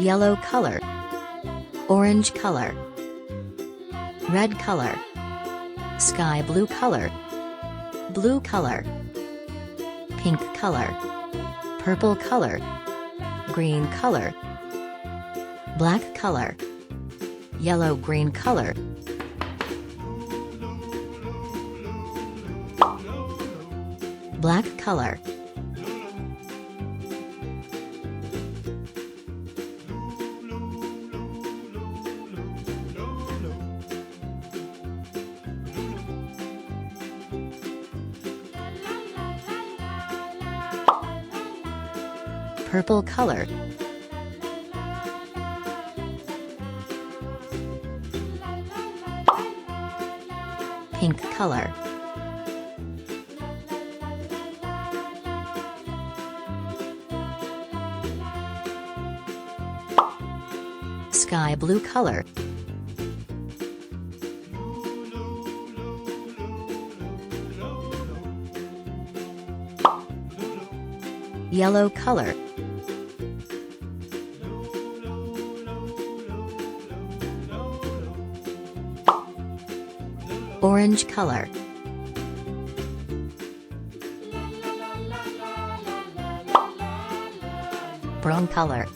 yellow color, orange color, red color, sky blue color, blue color, pink color, purple color, green color, black color, yellow green color, black color, purple color, pink color, sky blue color, yellow color, orange color, brown color.